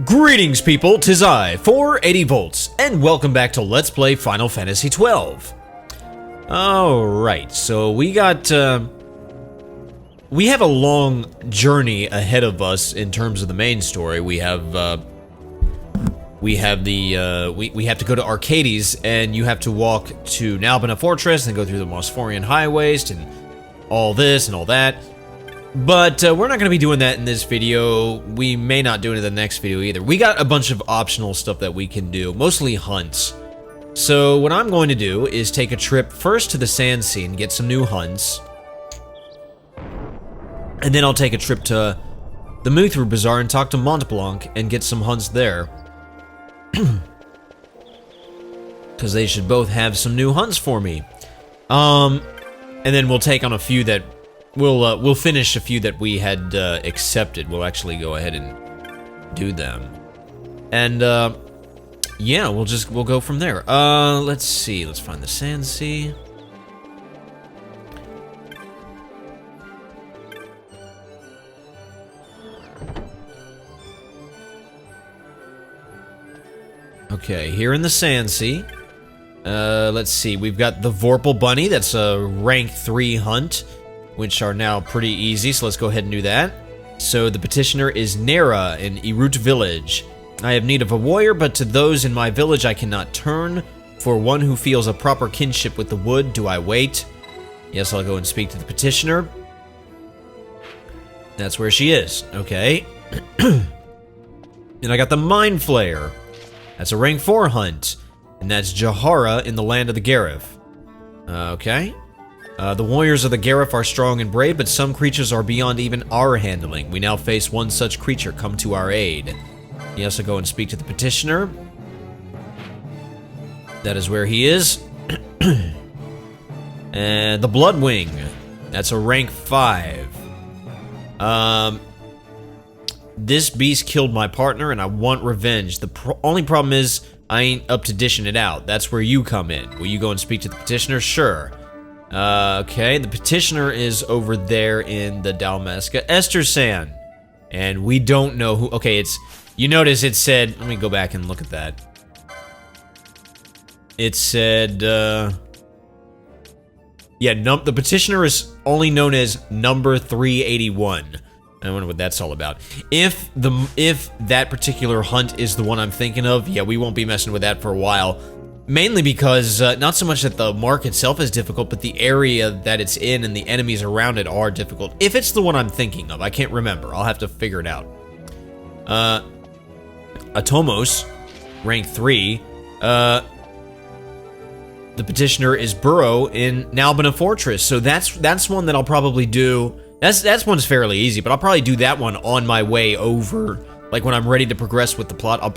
Greetings people, 'tis I, 480 volts, and welcome back to Let's Play Final Fantasy XII. Alright, so we got, we have a long journey ahead of us in terms of the main story. We have to go to Arcades, and you have to walk to Nalbina Fortress, and go through the Mosphorian highways, and all this and all that. But we're not going to be doing that in this video. We may not do it in the next video either. We got a bunch of optional stuff that we can do, mostly hunts. So what I'm going to do is take a trip first to the Sand Sea and get some new hunts. And then I'll take a trip to the Muthru Bazaar and talk to Mont Blanc and get some hunts there. Because they should both have some new hunts for me. And then we'll take on a few that... We'll finish a few that we had accepted. We'll actually go ahead and do them. And, yeah, we'll go from there. Let's see. Let's find the Sand Sea. Okay, here in the Sand Sea. Let's see. We've got the Vorpal Bunny. That's a rank 3 hunt, which are now pretty easy, so let's go ahead and do that. So the petitioner is Nera in Irut village. I have need of a warrior, but to those in my village I cannot turn. For one who feels a proper kinship with the wood, do I wait? Yes, I'll go and speak to the petitioner. That's where she is. Okay. And I got the Mind Flayer. That's a rank 4 hunt. And that's Jahara in the land of the Garif. Okay. The warriors of the Garif are strong and brave, but some creatures are beyond even our handling. We now face one such creature. Come to our aid. Yes, I'll go and speak to the petitioner. That is where he is. And the Bloodwing. That's a rank 5. This beast killed my partner, and I want revenge. The only problem is I ain't up to dishing it out. That's where you come in. Will you go and speak to the petitioner? Sure. Okay, the petitioner is over there in the Dalmasca Estersand. And we don't know who... Okay, it's... You notice it said... Let me go back and look at that. It said, yeah, the petitioner is only known as number 381. I wonder what that's all about. If that particular hunt is the one I'm thinking of, yeah, we won't be messing with that for a while. Mainly because, not so much that the mark itself is difficult, but the area that it's in and the enemies around it are difficult. If it's the one I'm thinking of, I can't remember. I'll have to figure it out. Atomos, rank 3. The petitioner is Burrow in Nalbina Fortress, so that's one that I'll probably do. That's one's fairly easy, but I'll probably do that one on my way over. Like when I'm ready to progress with the plot, I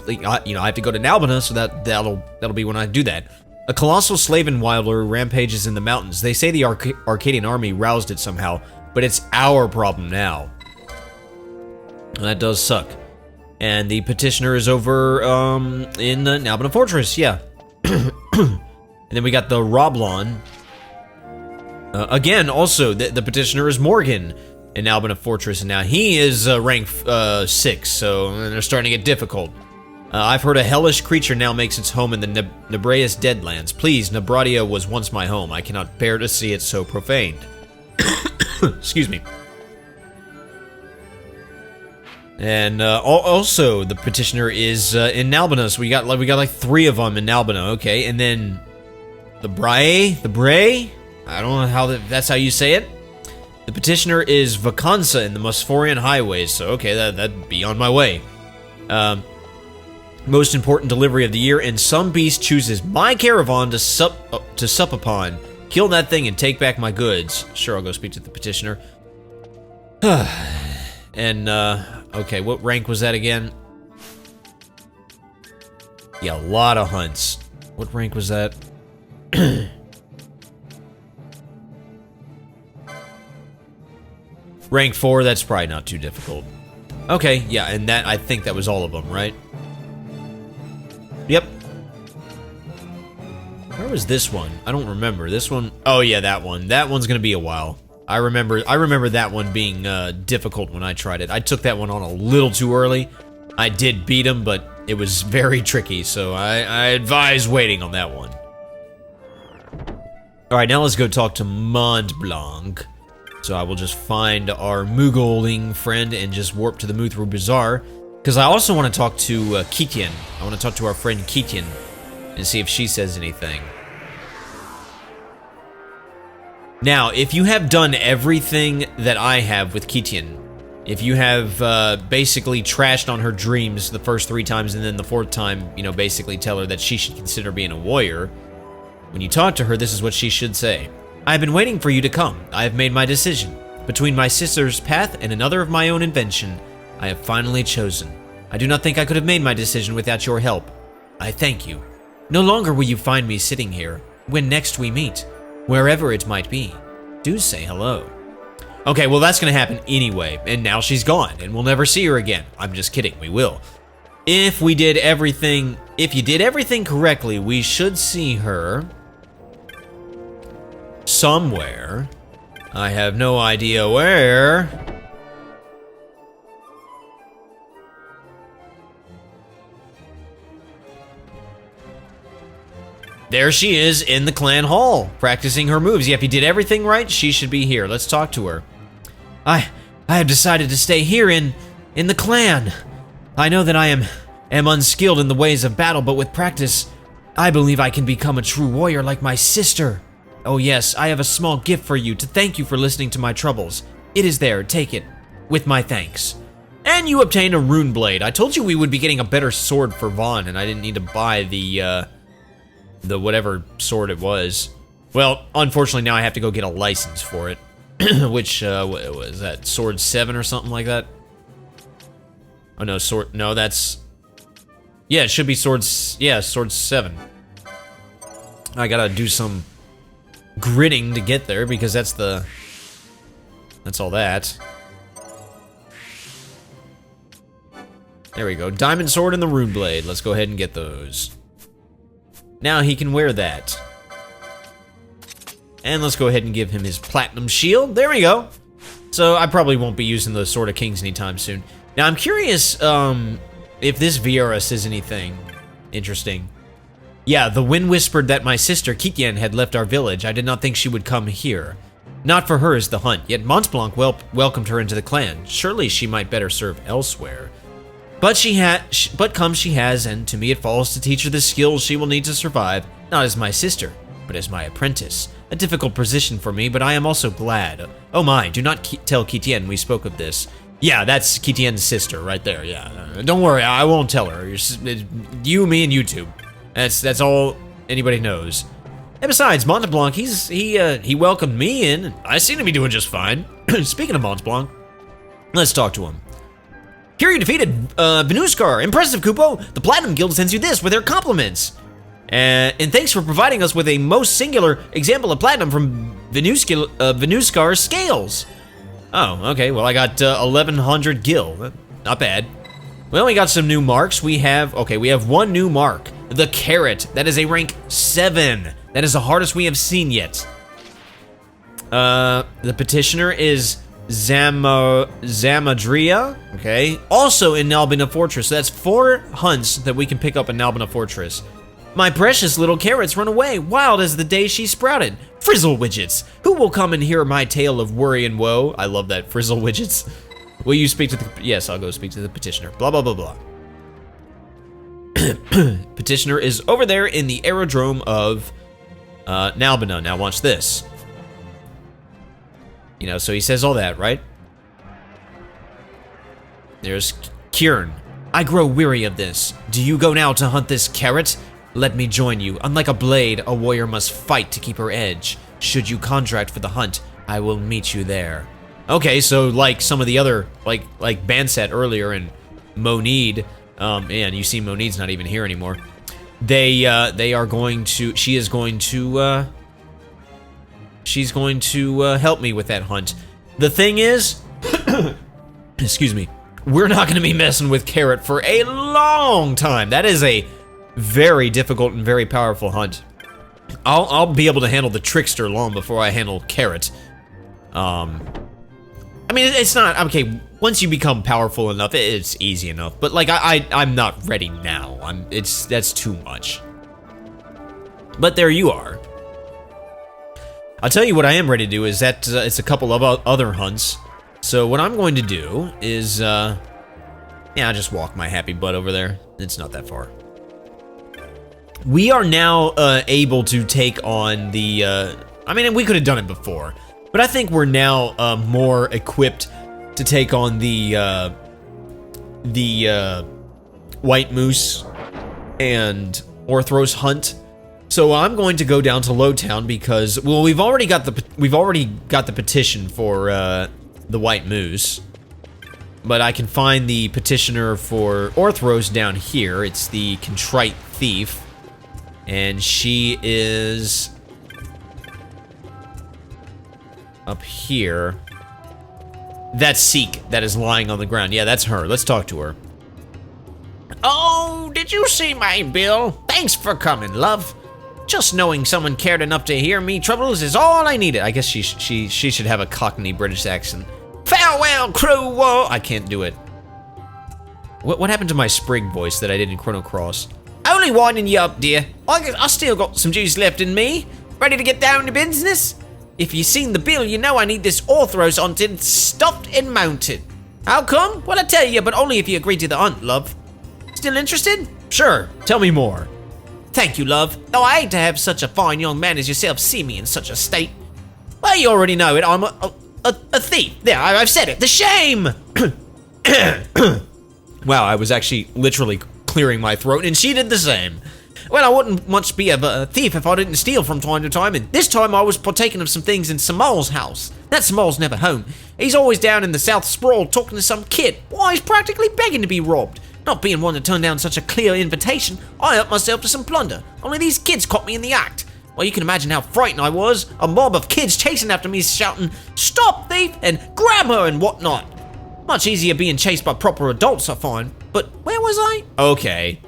have to go to Nalbina, so that'll be when I do that. A colossal Slaven Wilder rampages in the mountains. They say the Arcadian army roused it somehow, but it's our problem now. And that does suck. And the petitioner is over in the Nalbina Fortress, yeah. And then we got the Roblon. Again, also, the petitioner is Morgan in Nalbina Fortress, and now he is rank 6, so they're starting to get difficult. I've heard a hellish creature now makes its home in the Nebraeus Deadlands. Please, Nebradia was once my home. I cannot bear to see it so profaned. Excuse me. And also, the petitioner is in Nalbina, so we got like 3 of them in Nalbina, okay, and then the Bray, I don't know how that's how you say it. The petitioner is Vacanza in the Mosphorian highways, so okay, that'd be on my way. Most important delivery of the year, and some beast chooses my caravan to sup upon. Kill that thing and take back my goods. Sure, I'll go speak to the petitioner. And, okay, what rank was that again? Yeah, a lot of hunts. What rank was that? Rank 4, that's probably not too difficult. Okay, yeah, and that, I think that was all of them, right? Yep. Where was this one? I don't remember. This one, oh yeah, that one. That one's gonna be a while. I remember that one being difficult when I tried it. I took that one on a little too early. I did beat him, but it was very tricky, so I advise waiting on that one. Alright, now let's go talk to Mont Blanc. So I will just find our Mugoling friend and just warp to the Muthru Bazaar. Because I also want to talk to Kitien. I want to talk to our friend Kitien and see if she says anything. Now, if you have done everything that I have with Kitien, if you have basically trashed on her dreams the first 3 times and then the 4th time, you know, basically tell her that she should consider being a warrior, when you talk to her, this is what she should say. I have been waiting for you to come. I have made my decision. Between my sister's path and another of my own invention, I have finally chosen. I do not think I could have made my decision without your help. I thank you. No longer will you find me sitting here. When next we meet, wherever it might be, do say hello. Okay, well that's gonna happen anyway, and now she's gone, and we'll never see her again. I'm just kidding, we will. If you did everything correctly, we should see her somewhere. I have no idea where. There she is in the clan hall, practicing her moves. Yeah, if you did everything right, she should be here. Let's talk to her. I have decided to stay here in the clan. I know that I am unskilled in the ways of battle, but with practice, I believe I can become a true warrior like my sister. Oh yes, I have a small gift for you to thank you for listening to my troubles. It is there, take it, with my thanks. And you obtained a rune blade. I told you we would be getting a better sword for Vaughn, and I didn't need to buy the whatever sword it was. Well, unfortunately now I have to go get a license for it. Which, what was that, sword 7 or something like that? Oh no, no, that's... Yeah, it should be sword 7. I gotta do some gritting to get there, because that's all that. There we go, diamond sword and the rune blade. Let's go ahead and get those. Now he can wear that. And let's go ahead and give him his platinum shield. There we go. So I probably won't be using the Sword of Kings anytime soon. Now I'm curious if this Viera says anything interesting. Yeah, the wind whispered that my sister Kitien had left our village. I did not think she would come here. Not for her is the hunt, yet Mont Blanc welcomed her into the clan. Surely she might better serve elsewhere. But come she has, and to me it falls to teach her the skills she will need to survive, not as my sister, but as my apprentice. A difficult position for me, but I am also glad. Oh my, do not tell Kitien we spoke of this. Yeah, that's Kitien's sister right there, yeah. Don't worry, I won't tell her. You, me, and YouTube. That's all anybody knows. And besides, Mont Blanc, he welcomed me in, and I seem to be doing just fine. Speaking of Mont Blanc, let's talk to him. Here you defeated Venuskar. Impressive, Kupo. The Platinum Guild sends you this with their compliments. And thanks for providing us with a most singular example of platinum from Venuskar's scales. Oh, okay. Well, I got 1,100 gil. Not bad. Well, we got some new marks. We have one new mark. The Carrot. That is a rank 7. That is the hardest we have seen yet. The Petitioner is Zamadria, okay? Also in Nalbina Fortress. So that's 4 hunts that we can pick up in Nalbina Fortress. My precious little carrots run away, wild as the day she sprouted. Frizzle widgets, who will come and hear my tale of worry and woe? I love that, frizzle widgets. Will you speak to the... Yes, I'll go speak to the Petitioner. Blah, blah, blah, blah. Petitioner is over there in the aerodrome of Nalbina. Now watch this. You know, so he says all that, right? There's Kieran. I grow weary of this. Do you go now to hunt this carrot? Let me join you. Unlike a blade, a warrior must fight to keep her edge. Should you contract for the hunt, I will meet you there. Okay, so like some of the other, like Bansat earlier and Monid, and you see Monid's not even here anymore. They are going to, she's going to help me with that hunt. The thing is, excuse me, we're not going to be messing with Carrot for a long time. That is a very difficult and very powerful hunt. I'll be able to handle the Trickster long before I handle Carrot. I mean, it's not, okay, once you become powerful enough, it's easy enough. But, like, I'm not ready now. That's too much. But there you are. I'll tell you what I am ready to do is that it's a couple of other hunts. So what I'm going to do is, yeah, I'll just walk my happy butt over there. It's not that far. We are now able to take on the, I mean, we could have done it before, but I think we're now more equipped to take on the White Moose and Orthros hunt. So I'm going to go down to Lowtown because, well, we've already got the petition for the White Moose, but I can find the petitioner for Orthros down here. It's the Contrite Thief, and she is up here. That's Seek that is lying on the ground. Yeah, that's her. Let's talk to her. Oh, did you see my bill? Thanks for coming, love. Just knowing someone cared enough to hear me troubles is all I needed. I guess she should have a Cockney British accent. Farewell, crew. Whoa, I can't do it. What happened to my Sprig voice that I did in Chrono Cross? Only winding you up, dear. I still got some juice left in me. Ready to get down to business? If you've seen the bill, you know I need this Orthros hunted, stuffed and mounted. How come? Well, I tell you, but only if you agree to the hunt, love. Still interested? Sure. Tell me more. Thank you, love. Though I hate to have such a fine young man as yourself see me in such a state. Well, you already know it. I'm a thief. There, I've said it. The shame! Wow, I was actually literally clearing my throat, and she did the same. Well, I wouldn't much be a thief if I didn't steal from time to time, and this time I was partaking of some things in Samal's house. That Samal's never home. He's always down in the South Sprawl talking to some kid. Why, he's practically begging to be robbed. Not being one to turn down such a clear invitation, I helped myself to some plunder. Only these kids caught me in the act. Well, you can imagine how frightened I was. A mob of kids chasing after me shouting, "Stop, thief!" and "Grab her!" and whatnot. Much easier being chased by proper adults, I find. But where was I? Okay.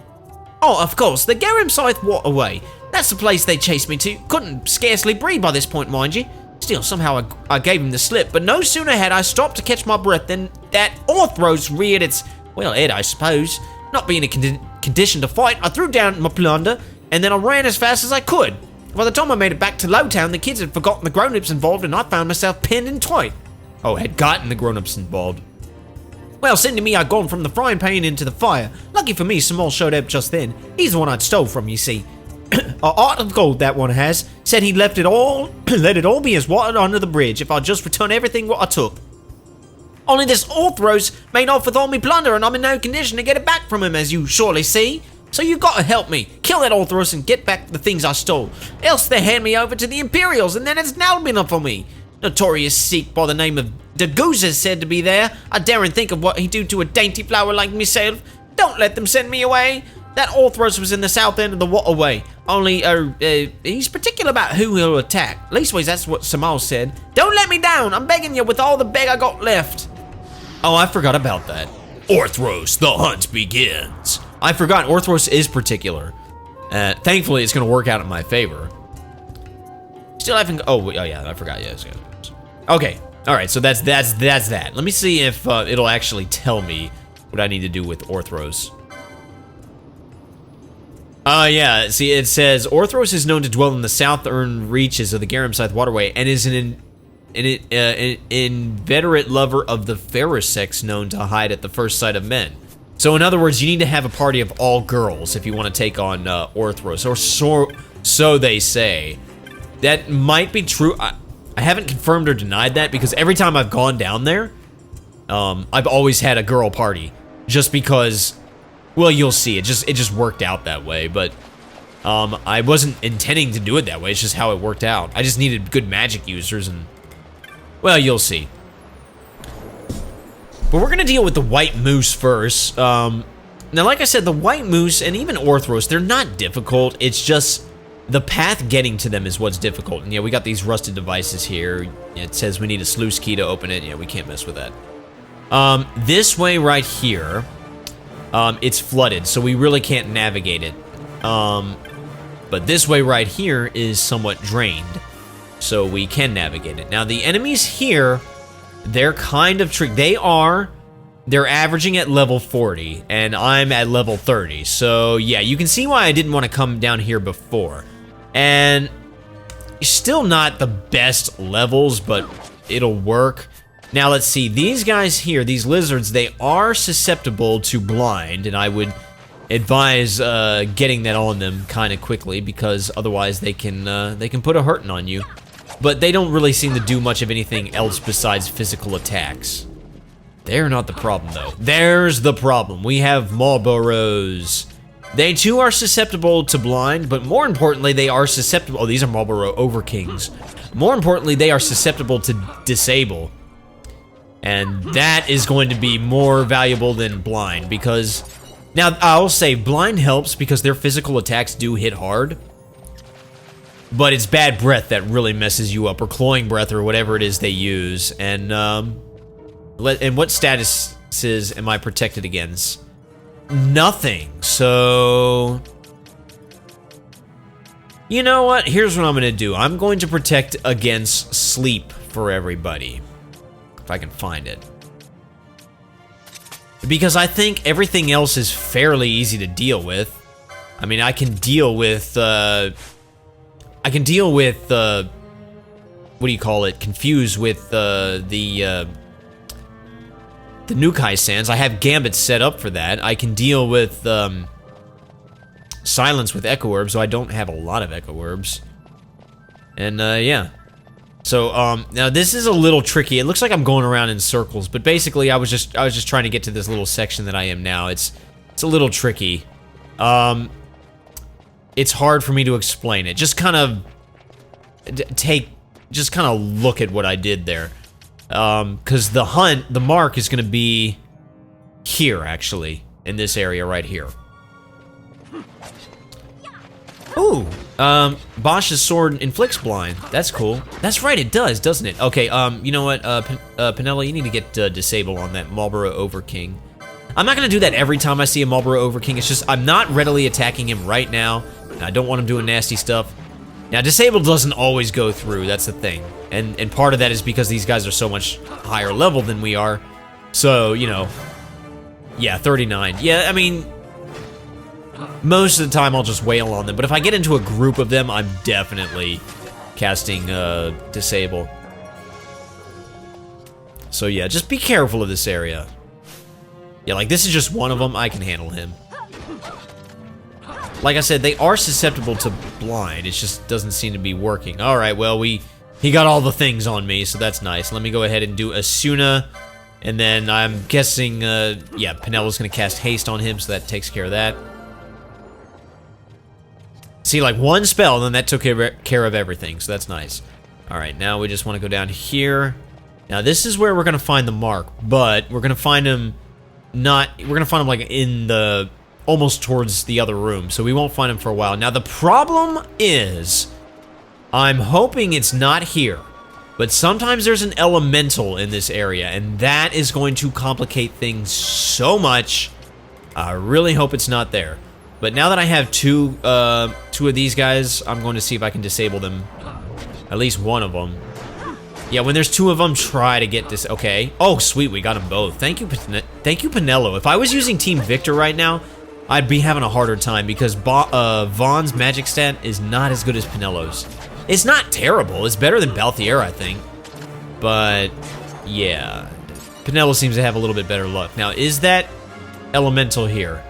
Oh, of course, the Garamscythe Waterway. That's the place they chased me to. Couldn't scarcely breathe by this point, mind you. Still, somehow I gave him the slip, but no sooner had I stopped to catch my breath than that Orthros reared its, well, head, I suppose. Not being in a condition to fight, I threw down my plunder, and then I ran as fast as I could. By the time I made it back to Lowtown, the kids had forgotten the grown-ups involved, and I found myself pinned in tight. Oh, had gotten the grown-ups involved. Well, seemed to me I'd gone from the frying pan into the fire. Lucky for me, Samal showed up just then. He's the one I'd stole from, you see. A heart of gold, that one has. Said he'd left it all, let it all be as water under the bridge if I'd just return everything what I took. Only this Orthros made off with all me plunder, and I'm in no condition to get it back from him, as you surely see. So you've got to help me. Kill that Orthros and get back the things I stole. Else they hand me over to the Imperials, and then it's now been up for me. Notorious Sikh by the name of Daguz is said to be there. I daren't think of what he'd do to a dainty flower like myself. Don't let them send me away. That Orthros was in the south end of the waterway. Only, he's particular about who he'll attack. Leastways, that's what Samal said. Don't let me down. I'm begging you with all the beg I got left. Oh, I forgot about that. Orthros, the hunt begins. I forgot Orthros is particular. Thankfully, it's going to work out in my favor. Still haven't. Oh yeah, I forgot. Yeah. Okay. All right. So that's that. Let me see if it'll actually tell me what I need to do with Orthros. Yeah. See, it says Orthros is known to dwell in the southern reaches of the Garamscythe Waterway and is an inveterate lover of the fairer sex, known to hide at the first sight of men. So in other words, you need to have a party of all girls if you want to take on Orthros, or so they say. That might be true. I haven't confirmed or denied that, because every time I've gone down there, I've always had a girl party, just because, well, you'll see. It just worked out that way, but I wasn't intending to do it that way. It's just how it worked out. I just needed good magic users, and, well, you'll see. But we're gonna deal with the White Moose first. Now, like I said, the White Moose and even Orthros, they're not difficult. It's just the path getting to them is what's difficult. And yeah, we got these rusted devices here. It says we need a sluice key to open it. Yeah, we can't mess with that. This way right here, it's flooded, so we really can't navigate it. But this way right here is somewhat drained, so we can navigate it. Now, the enemies here, they're kind of tricky. They're averaging at level 40, and I'm at level 30. So, yeah, you can see why I didn't want to come down here before. And still not the best levels, but it'll work. Now, let's see. These guys here, these lizards, they are susceptible to blind, and I would advise getting that on them kind of quickly, because otherwise they can put a hurting on you. But they don't really seem to do much of anything else besides physical attacks. They're not the problem, though. There's the problem. We have Marlboros. They, too, are susceptible to blind, but more importantly, they are susceptible... Oh, these are Marlboro Overkings. More importantly, they are susceptible to disable. And that is going to be more valuable than blind, because... Now, I'll say blind helps because their physical attacks do hit hard. But it's bad breath that really messes you up, or clawing breath, or whatever it is they use. And what statuses am I protected against? Nothing. So, you know what? Here's what I'm going to do. I'm going to protect against sleep for everybody. If I can find it. Because I think everything else is fairly easy to deal with. I mean, I can deal with, what do you call it? Confuse with, the Nukai Sands. I have Gambits set up for that. I can deal with, Silence with Echo Orbs, so I don't have a lot of Echo Orbs. And, yeah. So, now this is a little tricky. It looks like I'm going around in circles, but basically I was just trying to get to this little section that I am now. It's a little tricky. It's hard for me to explain it. Just kind of look at what I did there. Because the mark is going to be here, actually, in this area right here. Ooh, Bosch's sword inflicts blind. That's cool. That's right, it does, doesn't it? Okay, you know what, Pinella, you need to get disable on that Marlboro Overking. I'm not going to do that every time I see a Marlboro Overking. It's just I'm not readily attacking him right now. I don't want him doing nasty stuff. Now, disable doesn't always go through. That's the thing. And part of that is because these guys are so much higher level than we are. So, you know. Yeah, 39. Yeah, I mean, most of the time I'll just wail on them. But if I get into a group of them, I'm definitely casting disable. So, yeah, just be careful of this area. Yeah, like, this is just one of them. I can handle him. Like I said, they are susceptible to blind. It just doesn't seem to be working. Alright, well, he got all the things on me, so that's nice. Let me go ahead and do Asuna. And then I'm guessing, yeah, Pinella's going to cast haste on him, so that takes care of that. See, like, one spell, and then that took care of everything, so that's nice. Alright, now we just want to go down here. Now, this is where we're going to find the mark, but we're going to find him we're going to find him, like, in the... almost towards the other room, so we won't find him for a while. Now, the problem is, I'm hoping it's not here, but sometimes there's an elemental in this area, and that is going to complicate things so much. I really hope it's not there. But now that I have two of these guys, I'm going to see if I can disable them. At least one of them. Yeah, when there's two of them, try to get this. Okay. Oh, sweet, we got them both. Thank you, Pinello. If I was using Team Victor right now, I'd be having a harder time because Vaughn's magic stat is not as good as Pinello's. It's not terrible. It's better than Balthier, I think. But, yeah. Pinello seems to have a little bit better luck. Now, is that elemental here?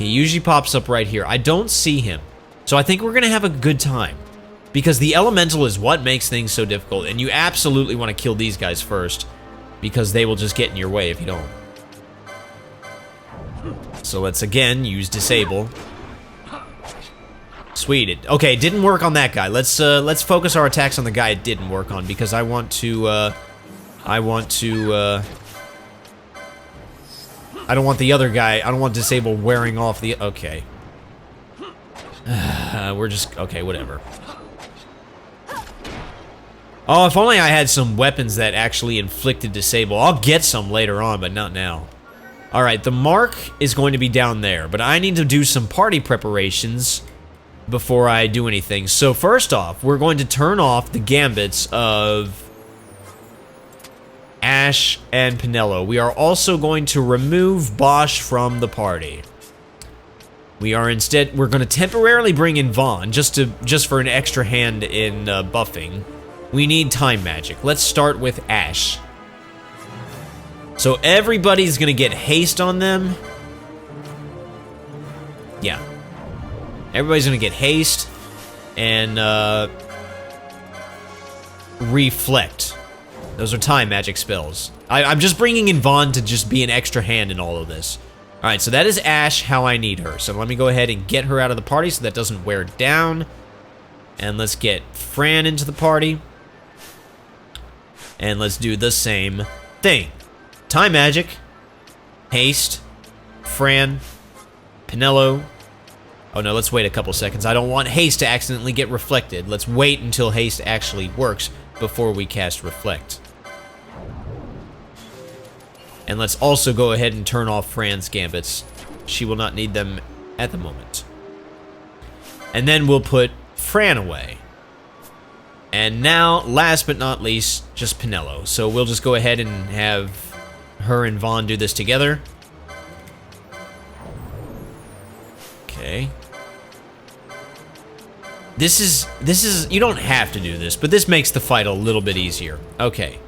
He usually pops up right here. I don't see him. So I think we're going to have a good time. Because the elemental is what makes things so difficult. And you absolutely want to kill these guys first. Because they will just get in your way if you don't. So let's again use disable. Sweet. Okay, it didn't work on that guy. Let's focus our attacks on the guy it didn't work on because I want to I don't want the other guy. I don't want disable wearing off the okay. We're just okay, whatever. Oh, if only I had some weapons that actually inflicted disable. I'll get some later on, but not now. Alright, the mark is going to be down there, but I need to do some party preparations before I do anything. So first off, we're going to turn off the gambits of Ash and Penelo. We are also going to remove Bosch from the party. We're going to temporarily bring in Vaughn, just for an extra hand in buffing. We need time magic. Let's start with Ash. So everybody's gonna get haste on them. Yeah. Everybody's gonna get haste and reflect. Those are time magic spells. I'm just bringing in Vaughn to just be an extra hand in all of this. Alright, so that is Ash, how I need her. So let me go ahead and get her out of the party so that doesn't wear down. And let's get Fran into the party. And let's do the same thing. Time magic, haste, Fran, Penelo. Oh no, let's wait a couple seconds. I don't want haste to accidentally get reflected. Let's wait until haste actually works before we cast reflect. And let's also go ahead and turn off Fran's gambits. She will not need them at the moment. And then we'll put Fran away. And now, last but not least, just Penelo. So we'll just go ahead and have her and Vaughn do this together. Okay. This is, you don't have to do this, but this makes the fight a little bit easier. Okay.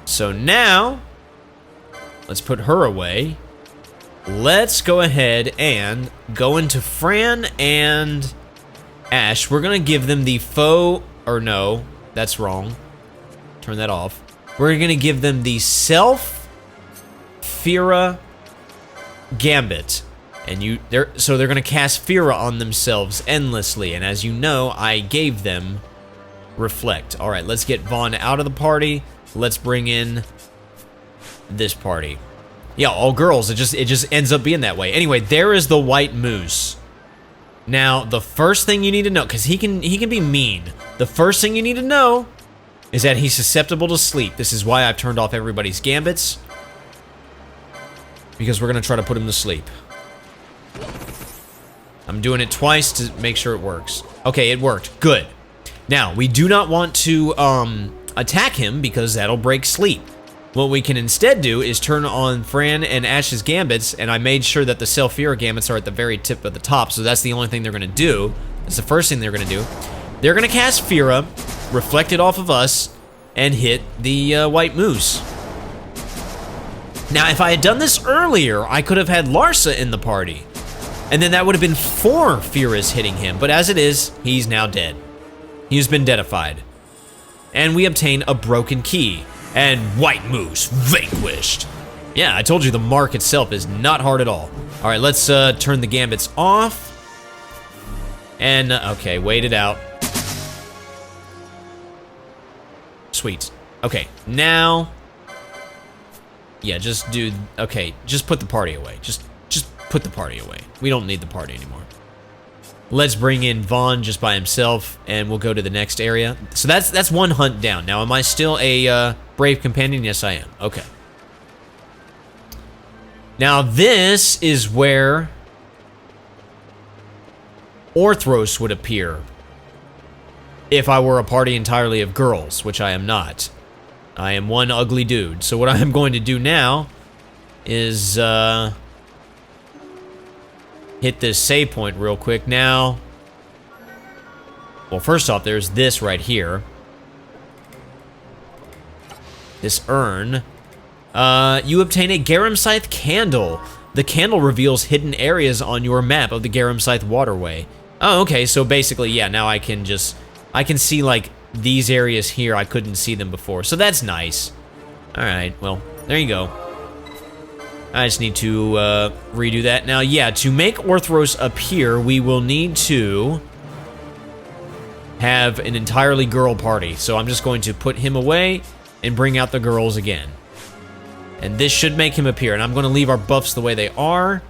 So now, let's put her away. Let's go ahead and go into Fran and Ash. We're gonna give them the faux, or no, that's wrong. Turn that off. We're gonna give them the Fira Gambit. And so they're gonna cast Fira on themselves endlessly. And as you know, I gave them Reflect. All right, let's get Vaughn out of the party. Let's bring in this party. Yeah, all girls. It just ends up being that way. Anyway, there is the white moose. Now, the first thing you need to know, because he can be mean. The first thing you need to know is that he's susceptible to sleep. This is why I've turned off everybody's gambits, because we're gonna try to put him to sleep. I'm doing it twice to make sure it works. Okay, it worked. Good. Now, we do not want to attack him because that'll break sleep. What we can instead do is turn on Fran and Ash's gambits, and I made sure that the Self-Fira gambits are at the very tip of the top, so that's the only thing they're going to do. That's the first thing they're going to do. They're going to cast Fira, reflect it off of us, and hit the white moose. Now, if I had done this earlier, I could have had Larsa in the party, and then that would have been 4 Firas hitting him, but as it is, he's now dead. He's been deadified. And we obtain a broken key. And White Moose vanquished. Yeah, I told you the mark itself is not hard at all. All right, let's turn the gambits off. And, okay, wait it out. Sweet. Okay, now... Yeah, just do... Okay, just put the party away. Just put the party away. We don't need the party anymore. Let's bring in Vaughn just by himself, and we'll go to the next area. So that's one hunt down. Now, am I still a brave companion? Yes, I am. Okay. Now, this is where Orthros would appear if I were a party entirely of girls, which I am not. I am one ugly dude. So what I'm going to do now is... hit this save point real quick now. Well, first off, there's this right here. This urn. You obtain a Garum Scythe candle. The candle reveals hidden areas on your map of the Garum Scythe waterway. Oh, okay, so basically, yeah, now I can see, like, these areas here. I couldn't see them before, so that's nice. Alright, well, there you go. I just need to redo that. Now, yeah, to make Orthros appear, we will need to have an entirely girl party. So I'm just going to put him away and bring out the girls again. And this should make him appear. And I'm going to leave our buffs the way they are.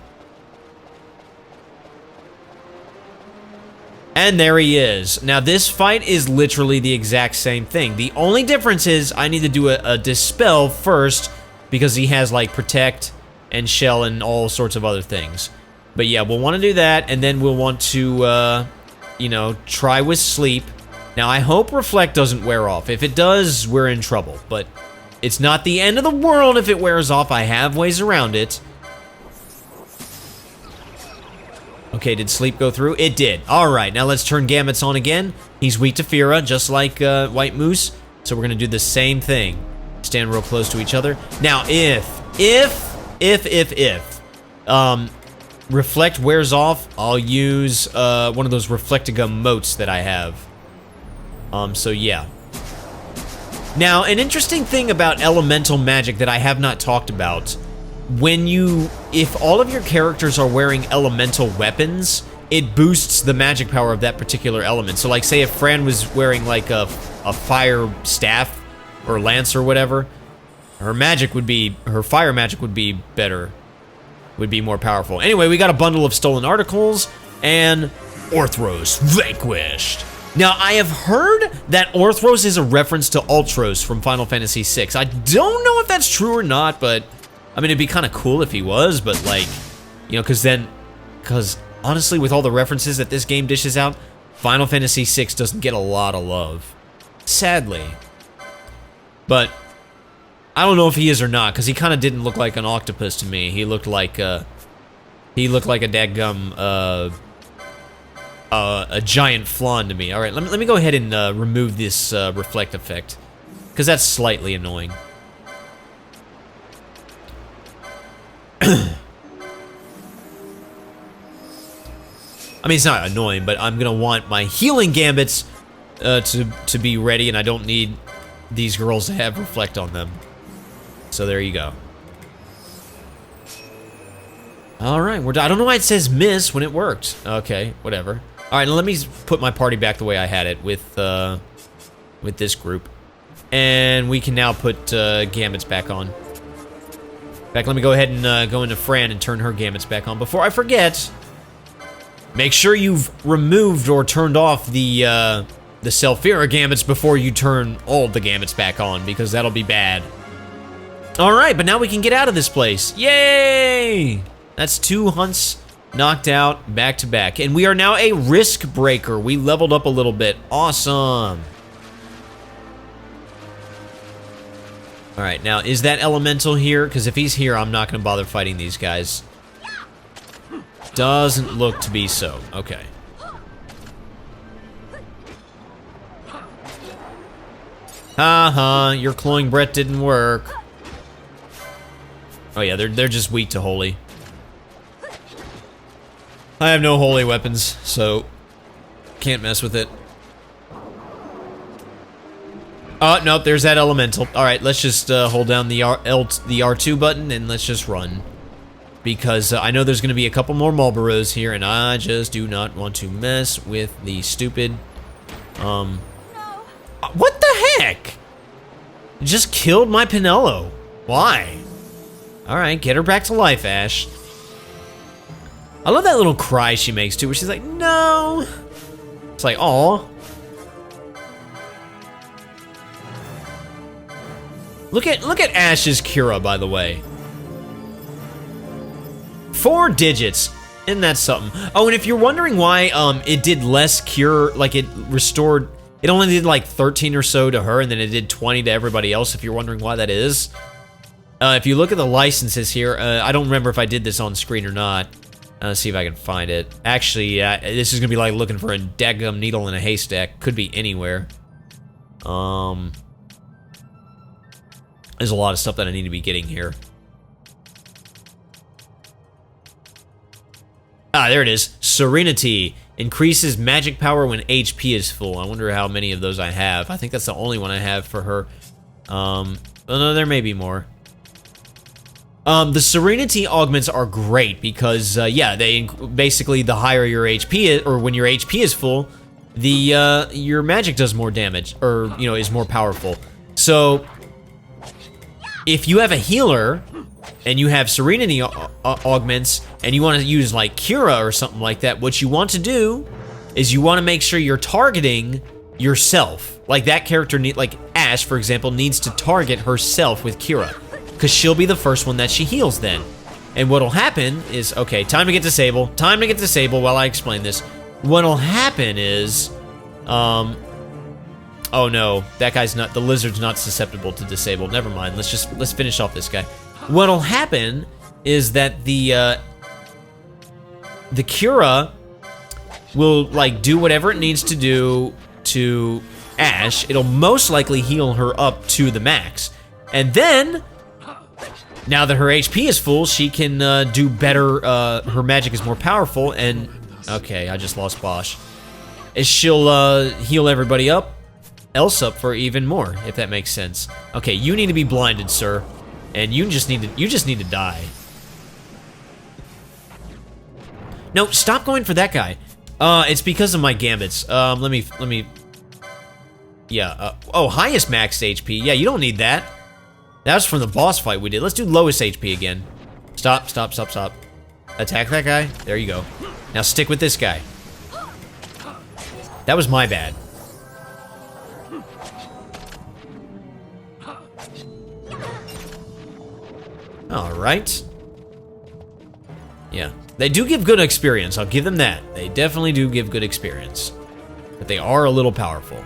And there he is. Now, this fight is literally the exact same thing. The only difference is I need to do a Dispel first because he has, like, Protect and Shell and all sorts of other things. But yeah, we'll want to do that, and then we'll want to, you know, try with Sleep. Now, I hope Reflect doesn't wear off. If it does, we're in trouble, but It's not the end of the world if it wears off. I have ways around it. Okay, did sleep go through? It did. All right, now let's turn Gambits on again. He's weak to Fira, just like White Moose. So we're gonna do the same thing. Stand real close to each other. Now, if Reflect wears off, I'll use one of those Reflectigum motes that I have. So yeah. Now, an interesting thing about elemental magic that I have not talked about, if all of your characters are wearing elemental weapons, it boosts the magic power of that particular element. So like, say if Fran was wearing like a fire staff or lance or whatever, her fire magic would be better, would be more powerful. Anyway, we got a bundle of stolen articles and Orthros vanquished. Now, I have heard that Orthros is a reference to Ultros from Final Fantasy VI. I don't know if that's true or not, but I mean, it'd be kind of cool if he was, but like, you know, because honestly, with all the references that this game dishes out, Final Fantasy VI doesn't get a lot of love, sadly. But I don't know if he is or not, because he kind of didn't look like an octopus to me. He looked like a dadgum, a giant flan to me. All right, let me go ahead and remove this reflect effect, because that's slightly annoying. I mean, it's not annoying, but I'm gonna want my healing gambits to be ready, and I don't need these girls to have reflect on them. So there you go. All right, I don't know why it says miss when it worked. Okay, whatever. All right, now let me put my party back the way I had it with this group, and we can now put gambits back on. In fact, let me go ahead and go into Fran and turn her gambits back on. Before I forget, make sure you've removed or turned off the Selphira gambits before you turn all the gambits back on, because that'll be bad. All right, but now we can get out of this place. Yay! That's 2 hunts knocked out back to back, and we are now a risk breaker. We leveled up a little bit. Awesome. All right, now is that elemental here? Because if he's here, I'm not gonna bother fighting these guys. Doesn't look to be so. Okay. Haha, your clawing breath didn't work. Oh yeah, they're just weak to holy. I have no holy weapons, so can't mess with it. Oh, nope, there's that elemental. All right, let's just hold down the R2 button and let's just run. Because I know there's going to be a couple more Marlboros here, and I just do not want to mess with the stupid... No. What the heck? Just killed my Pinello. Why? Alright, get her back to life, Ash. I love that little cry she makes, too, where she's like, no. It's like, aw. Look at Ash's Cura, by the way. 4 digits. Isn't that something? Oh, and if you're wondering why it did less cure, like it restored, it only did like 13 or so to her, and then it did 20 to everybody else, if you're wondering why that is. If you look at the licenses here, I don't remember if I did this on screen or not. Let's see if I can find it. Actually, this is gonna be like looking for a daggum needle in a haystack. Could be anywhere. There's a lot of stuff that I need to be getting here. Ah, there it is. Serenity. Increases magic power when HP is full. I wonder how many of those I have. I think that's the only one I have for her. Oh no, there may be more. The Serenity augments are great because, yeah, they basically the higher your HP is, or when your HP is full, your magic does more damage, or, you know, is more powerful. So, if you have a healer, and you have Serenity augments, and you want to use, like, Cura or something like that, what you want to do is you want to make sure you're targeting yourself. Like, that character, like Ash, for example, needs to target herself with Cura, because she'll be the first one that she heals then. And what'll happen is, okay, time to get to Sable. Time to get to Sable while I explain this. What'll happen is, Oh no, that guy's not, the lizard's not susceptible to disable. Never mind, let's finish off this guy. What'll happen is that the Cura will, like, do whatever it needs to do to Ash. It'll most likely heal her up to the max. And then, now that her HP is full, she can do better, her magic is more powerful, and, okay, I just lost Bosch. She'll heal everybody else up for even more, if that makes sense. Okay, you need to be blinded, sir. And you just need to die. No, stop going for that guy. It's because of my gambits. Let me. Yeah. Oh, highest max HP. Yeah, you don't need that. That was from the boss fight we did. Let's do lowest HP again. Stop. Attack that guy. There you go. Now stick with this guy. That was my bad. All right. Yeah, they do give good experience. I'll give them that. They definitely do give good experience. But they are a little powerful.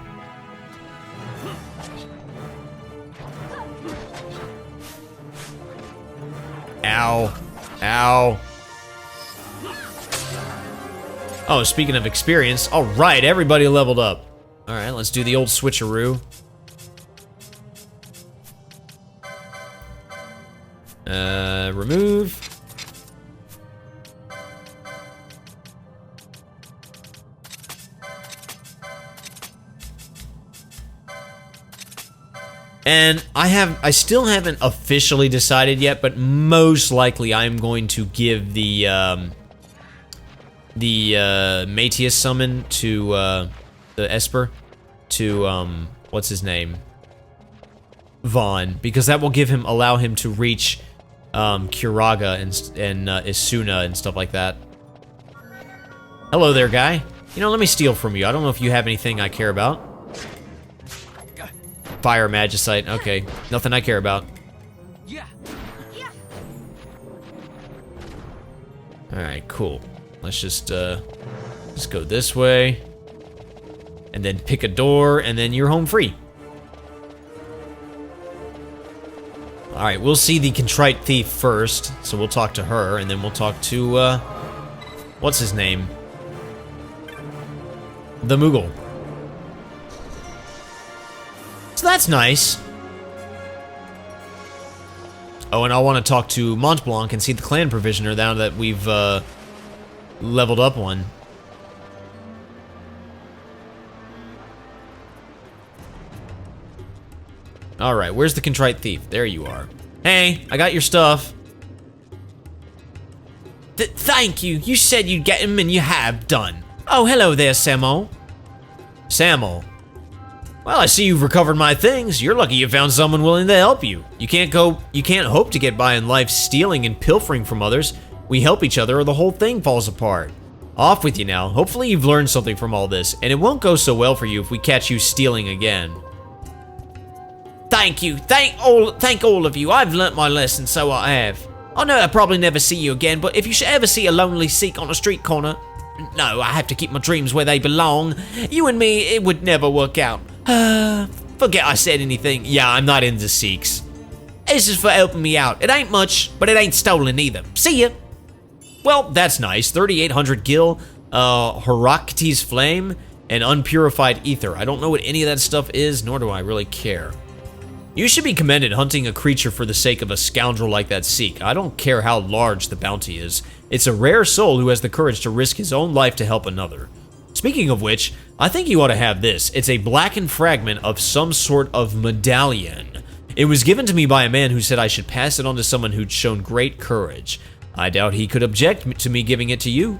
Ow. Ow. Oh, speaking of experience, all right, everybody leveled up. All right, let's do the old switcheroo. Remove. And I still haven't officially decided yet, but most likely I'm going to give the Mateus summon to the Esper to what's his name? Vaughn, because that will allow him to reach Kiraga and Isuna and stuff like that. Hello there, guy. You know, let me steal from you. I don't know if you have anything I care about. Fire Magicite. Okay, nothing I care about. Alright, cool. Let's just go this way. And then pick a door, and then you're home free. Alright, we'll see the Contrite Thief first, so we'll talk to her, and then we'll talk to, what's his name? The Moogle. So that's nice. Oh, and I want to talk to Mont Blanc and see the clan provisioner now that we've, leveled up one. Alright, where's the Contrite Thief? There you are. Hey, I got your stuff. Thank you. You said you'd get him, and you have done. Oh, hello there, Samo. Samo. Well, I see you've recovered my things. You're lucky you found someone willing to help you. You can't hope to get by in life stealing and pilfering from others. We help each other or the whole thing falls apart. Off with you now. Hopefully you've learned something from all this, and it won't go so well for you if we catch you stealing again. Thank you. Thank all of you. I've learnt my lesson, so I have. I know I'll probably never see you again, but if you should ever see a lonely Sikh on a street corner, no, I have to keep my dreams where they belong. You and me, it would never work out. Forget I said anything. Yeah, I'm not into Sikhs. This is for helping me out. It ain't much, but it ain't stolen either. See ya. Well, that's nice. 3,800 gil, Heraktes Flame, and Unpurified Ether. I don't know what any of that stuff is, nor do I really care. You should be commended hunting a creature for the sake of a scoundrel like that Sikh. I don't care how large the bounty is. It's a rare soul who has the courage to risk his own life to help another. Speaking of which, I think you ought to have this. It's a blackened fragment of some sort of medallion. It was given to me by a man who said I should pass it on to someone who'd shown great courage. I doubt he could object to me giving it to you.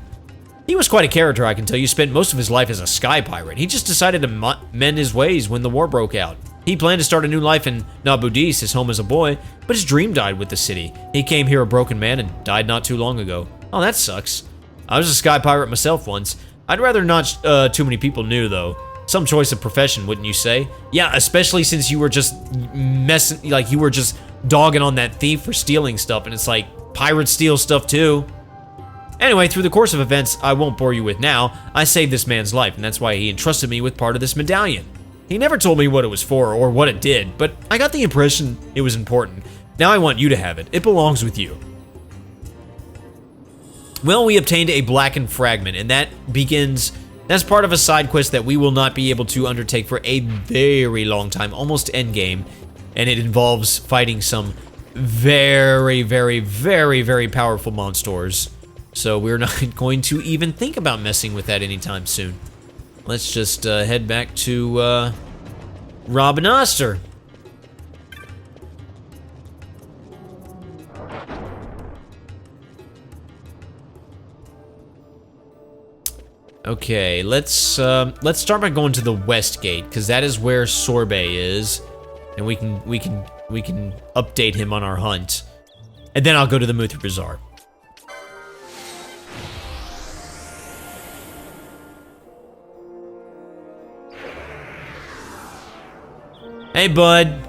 He was quite a character, I can tell you. Spent most of his life as a sky pirate. He just decided to mend his ways when the war broke out. He planned to start a new life in Nabudis, his home as a boy, but his dream died with the city. He came here a broken man and died not too long ago. Oh, that sucks. I was a sky pirate myself once. I'd rather not too many people knew, though. Some choice of profession, wouldn't you say? Yeah, especially since you were just messing, like you were just dogging on that thief for stealing stuff, and it's like, pirates steal stuff too. Anyway, through the course of events I won't bore you with now, I saved this man's life, and that's why he entrusted me with part of this medallion. He never told me what it was for or what it did, but I got the impression it was important. Now I want you to have it. It belongs with you. Well, we obtained a blackened fragment, and that's part of a side quest that we will not be able to undertake for a very long time, almost endgame, and it involves fighting some very, very, very, very powerful monsters. So we're not going to even think about messing with that anytime soon. Let's just head back to Robin Oster. Okay, let's start by going to the west gate, because that is where Sorbet is, and we can update him on our hunt, and then I'll go to the Muthra Bazaar. Hey, bud.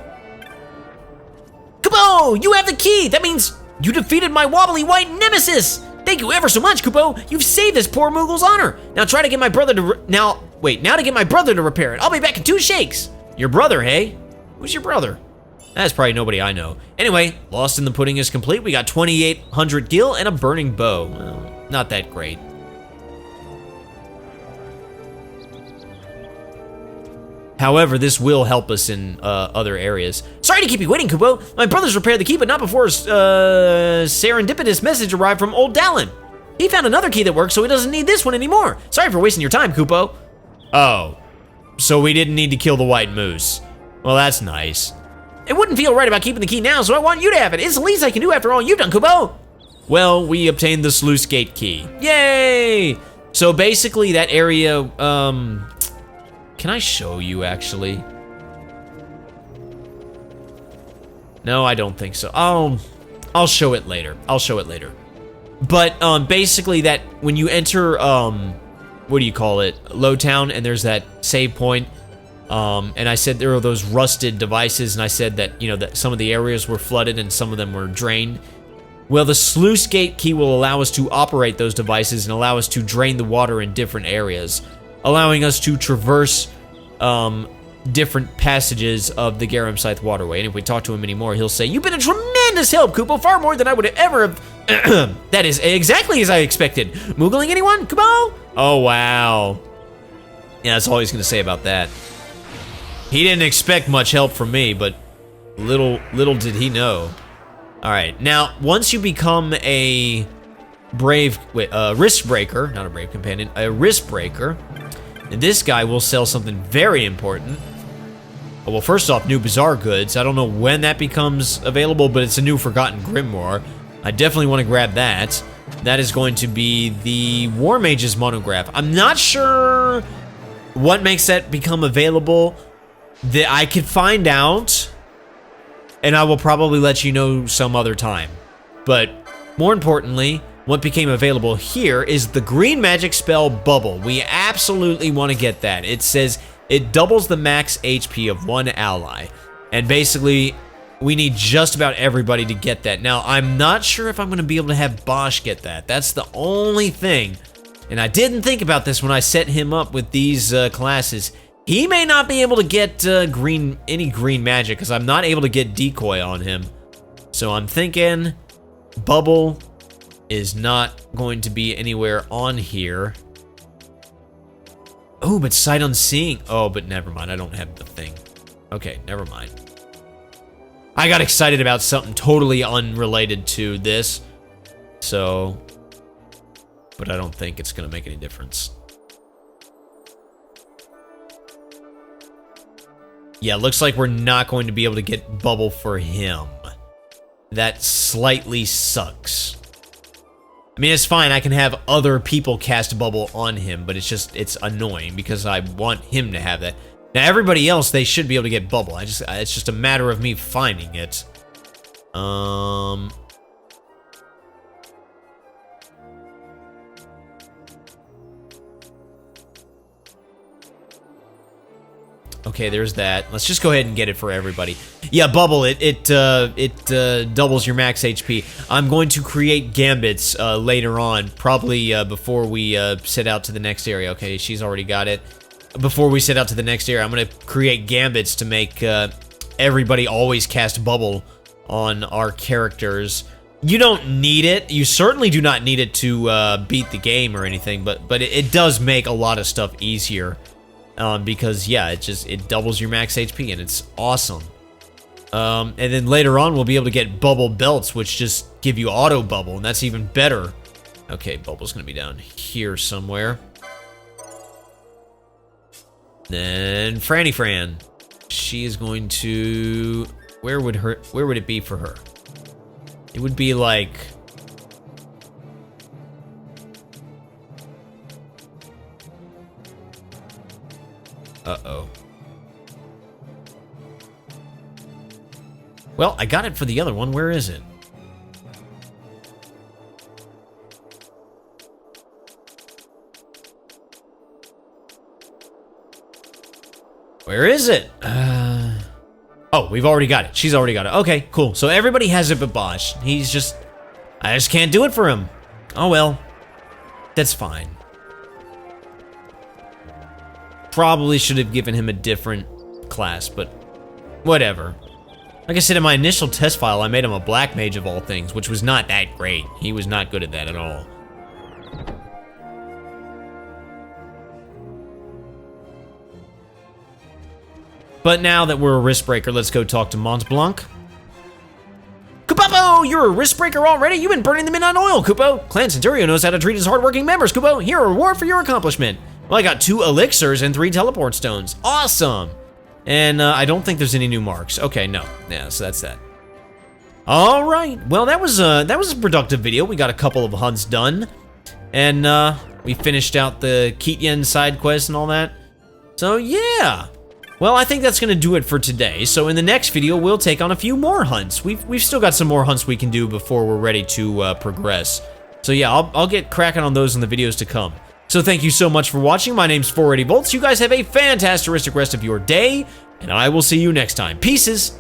Kupo, you have the key. That means you defeated my wobbly white nemesis. Thank you ever so much, Kupo. You've saved this poor Moogle's honor. Now try to get my brother to now to get my brother to repair it. I'll be back in 2 shakes. Your brother, hey? Who's your brother? That's probably nobody I know. Anyway, Lost in the Pudding is complete. We got 2,800 gil and a burning bow. Well, not that great. However, this will help us in other areas. Sorry to keep you waiting, Kupo. My brother's repaired the key, but not before a serendipitous message arrived from old Dallin. He found another key that works, so he doesn't need this one anymore. Sorry for wasting your time, Kupo. Oh, so we didn't need to kill the white moose. Well, that's nice. It wouldn't feel right about keeping the key now, so I want you to have it. It's the least I can do after all you've done, Kupo. Well, we obtained the sluice gate key. Yay! So basically, that area, can I show you, actually? No, I don't think so. I'll show it later. I'll show it later. But, basically, that when you enter, what do you call it? Lowtown, and there's that save point, and I said there are those rusted devices, and I said that, you know, that some of the areas were flooded and some of them were drained. Well, the sluice gate key will allow us to operate those devices and allow us to drain the water in different areas, allowing us to traverse different passages of the Garam Scythe waterway. And if we talk to him anymore, he'll say, "You've been a tremendous help, Kupo, far more than I would have ever have." That is exactly as I expected. Moogling anyone, Kupo? Oh, wow. Yeah, that's all he's going to say about that. He didn't expect much help from me, but little did he know. All right, now, once you become a risk breaker, not a brave companion, a risk breaker, and this guy will sell something very important. Well, first off, new Bazaar goods. I don't know when that becomes available, but it's a new Forgotten Grimoire. I definitely want to grab that. That is going to be the War Mage's monograph. I'm not sure what makes that become available. That I could find out, and I will probably let you know some other time. But more importantly, what became available here is the green magic spell Bubble. We absolutely want to get that. It says it doubles the max HP of one ally. And basically, we need just about everybody to get that. Now, I'm not sure if I'm going to be able to have Bosch get that. That's the only thing. And I didn't think about this when I set him up with these classes. He may not be able to get any green magic because I'm not able to get decoy on him. So I'm thinking Bubble is not going to be anywhere on here. Oh, but Sight Unseen. Oh, but never mind. I don't have the thing. Okay, never mind. I got excited about something totally unrelated to this. So, but I don't think it's going to make any difference. Yeah, looks like we're not going to be able to get Bubble for him. That slightly sucks. I mean, it's fine. I can have other people cast Bubble on him, but it's annoying because I want him to have that. Now, everybody else, they should be able to get Bubble. It's just a matter of me finding it. Okay, there's that. Let's just go ahead and get it for everybody. Yeah, Bubble, it doubles your max HP. I'm going to create Gambits later on, probably before we set out to the next area. Okay, she's already got it. before we set out to the next area, I'm going to create gambits to make everybody always cast bubble on our characters. You don't need it. You certainly do not need it to beat the game or anything, but it does make a lot of stuff easier because, yeah, it doubles your max HP, and it's awesome. And then later on, we'll be able to get bubble belts, which just give you auto bubble, and that's even better. Okay, bubble's going to be down here somewhere. Then Franny Fran. She is going to... Where would it be for her? It would be like... Uh-oh. Well, I got it for the other one. Where is it? Where is it? Oh, we've already got it. She's already got it. Okay, cool. So everybody has it but Bosch. I just can't do it for him. Oh well. That's fine. Probably should have given him a different class, but whatever. Like I said, in my initial test file, I made him a black mage of all things, which was not that great. He was not good at that at all. But now that we're a wrist breaker, let's go talk to Mont Blanc. Kupo, you're a wrist breaker already? You've been burning the midnight oil, Kupo. Clan Centurio knows how to treat his hardworking members, Kupo. Here, a reward for your accomplishment. Well, I got 2 elixirs and 3 teleport stones. Awesome. And I don't think there's any new marks. Okay, no. Yeah, so that's that. All right. Well, that was a productive video. We got a couple of hunts done, and we finished out the Keatyen side quest and all that. So yeah. Well, I think that's going to do it for today. So in the next video, we'll take on a few more hunts. We've still got some more hunts we can do before we're ready to progress. So yeah, I'll get cracking on those in the videos to come. So thank you so much for watching. My name's 480 Volts. You guys have a fantastic rest of your day, and I will see you next time. Peaces.